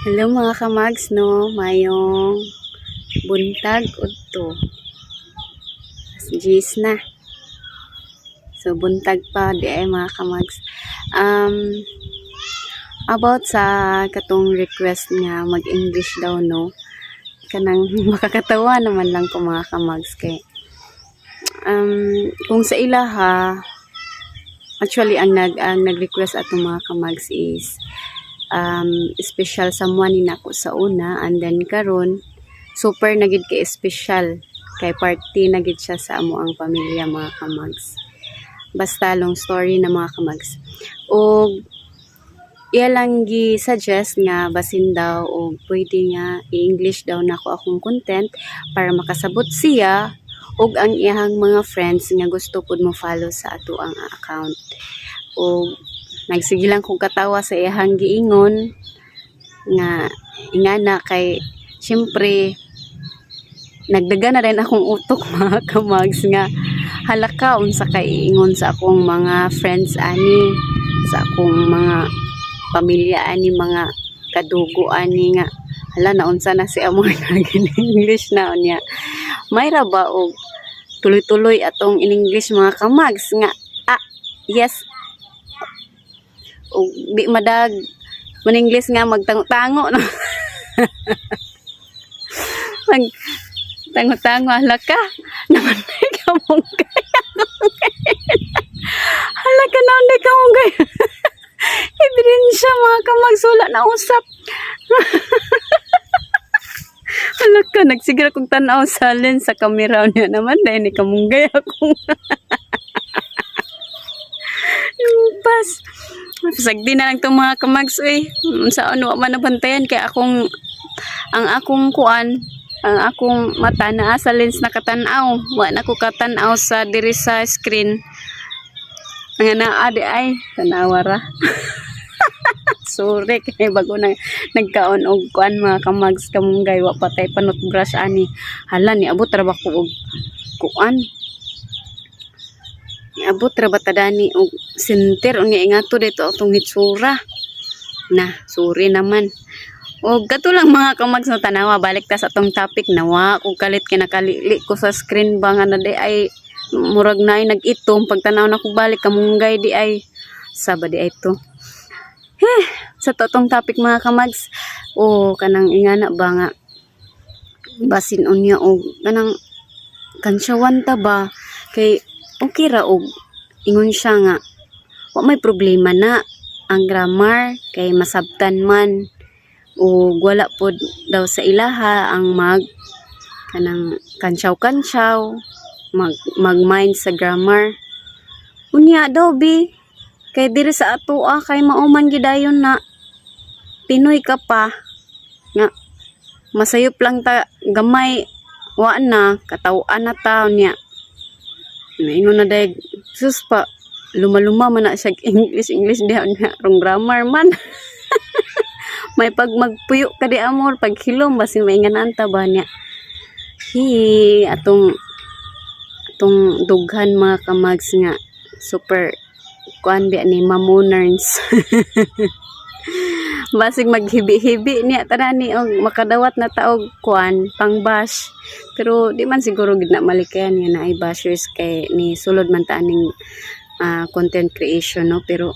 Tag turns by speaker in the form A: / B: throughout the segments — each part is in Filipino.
A: Hello mga kamags no, mayong buntag udto. Gis na. So buntag pa di ay mga kamags. About sa katong request nga mag-English daw no. Kanang makakatawa naman lang ko mga kamags kay kung sa ilaha actually ang nag-request atong mga kamags is special someone ni nako sa una, and then karon super nagid kay special kay party nagid siya sa amo ang pamilya mga kamags. Basta long story na mga kamags. O iya lang gi-suggest nga basin daw o pwede nga i-English daw nako akong content para makasabot siya og ang iyang mga friends nga gusto pud mo follow sa ato ang account. O nagsige lang kong katawa sa iyang giingon nga ingana kay syempre nagdaga na rin akong utok mga kamags nga halaka unsa kay ingon sa akong mga friends ani, sa akong mga pamilya ani, mga kadugo ani nga hala na unsa na si amor naging English na unya. Mayra ba og tuloy-tuloy atong in English mga kamags nga yes o di madag man English nga magtango-tango no. Mag tango-tango halaka naman ka mong halaka na hindi ka mong ebidensya mga kamagsula na usap. Halaka nagsigara kong tanaw sa lens sa camera niya naman dahil ni kamunggay akong yung pas sagdi na lang itong mga kamags sa ano man nabantayan kaya ang akong kuan ang akong mata naa sa lens nakatanaw wa na ko katanaw sa diri sa screen nga naa di ay tanawara. Sorry kay bago na nagkaon og kuan mga kamags kamunggay wa patay panot brush ani hala ni abot ra ba ko og kuan abot ra ba tadani og center unya ingato dito atong hitsura na sorry naman. O gato lang mga kamags na tanawa balik ta sa atong topic nawa kung kalit kinakalili ko sa screen ba nga na di ay murag na ay nag-itom pagtanaw na ko balik kamunggay di ay saba di ay to sa totong topic mga kamags o kanang ingana ba nga basin unya o kanang kansyawan ta ba kay okay ra og ingon siya nga wa may problema na ang grammar kay masabtan man o wala pod daw sa ilaha ang kanang kansyaw mag-mind sa grammar unya daw bi kay diri sa ato kay mauman gidayon na Pinoy ka pa nga masayop lang ta gamay wa na kataw-an na ta niya ingon na day sus pa luma-luma man na siya English diha nga rong grammar man. May pag magpuyo ka di amor pag hilom basin mainganan ta ba niya atong dughan mga kamags nga super kuan di ni mamoners. Basig maghibi-hibi niya tarani og makadawat na taog kuan pang bash pero di man siguro gid na malikayan niya na ay bashers kay ni sulod man ta aning content creation no pero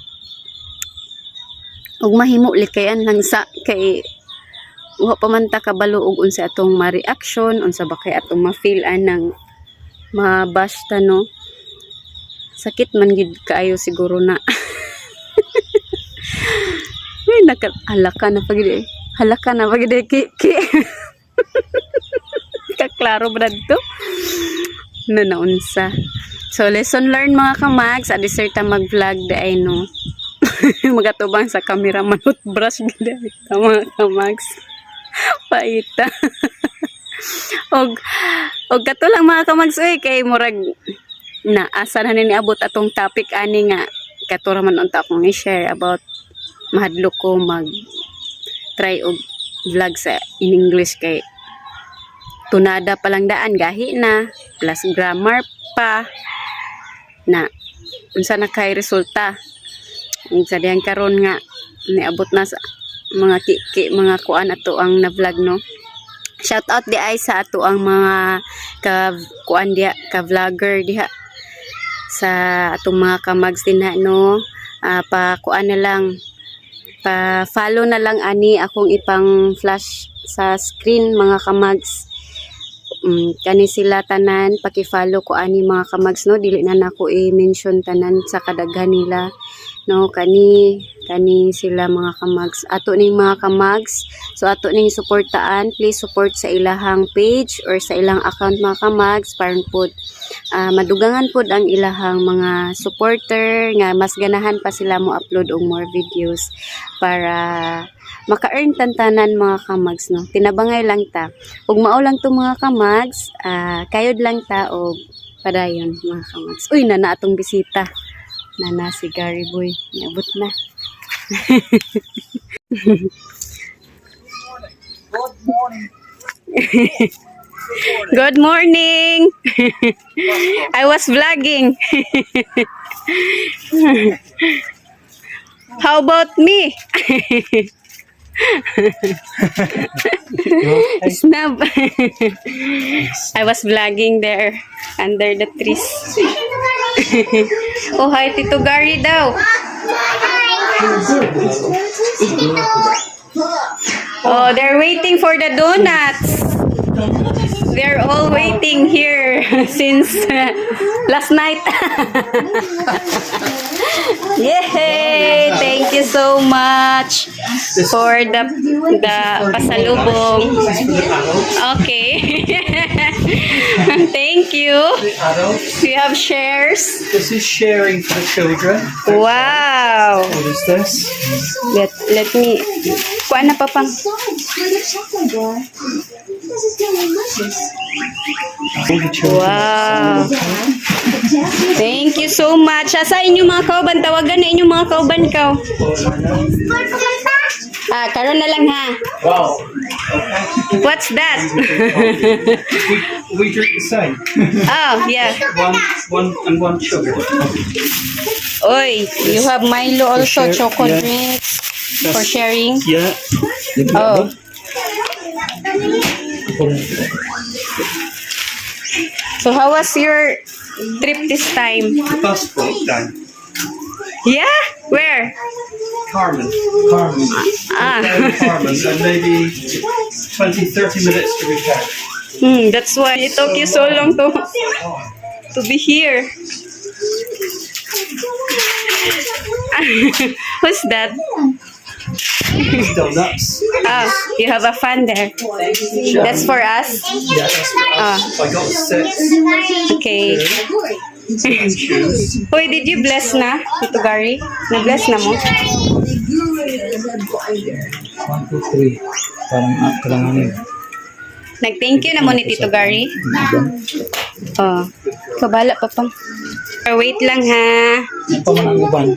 A: og mahimo likayan lang sa kay wa pa man ta kabalo og unsa atong ma-reaction unsa ba kay atong ma-feel ng ma-bash ta no sakit man gid kaayo siguro na. Ay halaka na pagid ki kaklaro ba dito na naunsa. So lesson learned mga kamags adisir ta mag-vlog day no. Magatubang sa camera manut brush gid mga kamags paita. og kato lang mga kamags kay murag na asa na niabot atong topic ani nga kato ra man unta akong i-share about mahadlok ko mag-try og vlog sa in English kay tunada pa lang daan gahi na plus grammar pa na unsa na kay resulta sa diyan karon nga niabot na sa mga mga kuan ato ang na vlog no. Shout out di ay sa ato ang mga ka kuan diha ka vlogger diha sa atong mga kamags din no. Pa kuan na lang, pa follow na lang ani akong ipang flash sa screen mga kamags. Kani sila tanan paki-follow ko ani mga kamags no, dili na nako i-mention tanan sa kadaghan nila no. Kani sila mga kamags, ato ning mga kamags. So ato ning suportaan, please support sa ilahang page or sa ilang account mga kamags para pod madugangan pod ang ilahang mga supporter nga mas ganahan pa sila mo upload og more videos para maka-earn tantanan mga kamags no. Tinabangay lang ta ug mao lang to mga kamags, kayod lang ta og padayon mga kamags. Uy, na atong bisita, nana si Gary Boy, niabot na.
B: Good morning.
A: Good morning. I was vlogging. How about me? Snub. I was vlogging there under the trees. Oh, hi Tito Gary daw. Oh, they're waiting for the donuts. They're all waiting here since last night. Yay! Thank you so much for the pasalubong. Okay. Thank you. We have shares.
B: This is sharing for the children.
A: Wow.
B: What is this?
A: Let me. Kuha na pa pang.
B: All the children.
A: Wow. Thank you so much. Asa inyong mga kauban? Tawagan na inyong mga kauban ka. Karon na lang ha.
B: Wow.
A: What's that?
B: We drink the same.
A: Oh, yeah.
B: One sugar.
A: Oy, you have Milo also,
B: share,
A: chocolate
B: yeah.
A: drinks for sharing.
B: Yeah.
A: Oh. So how was your trip this time?
B: The bus broke down.
A: Yeah? Where?
B: Carmen.
A: Ah.
B: Down Carmen, and maybe 20-30 minutes to reach out.
A: That's why it took you so long to be here. Who's that?
B: Still nuts.
A: Oh, you have a fan there. That's for us?
B: Yeah, that's what I got 6
A: Okay.
B: shoes.
A: Hoy, did you bless na, Tito Gary? Na-bless na mo?
C: 1, 2, 3. Parang kailanganin.
A: Nag-thank you na mo ni Tito Gary? Oh. Kabala pa pang. Wait lang ha.
C: Ano pa man ang uban?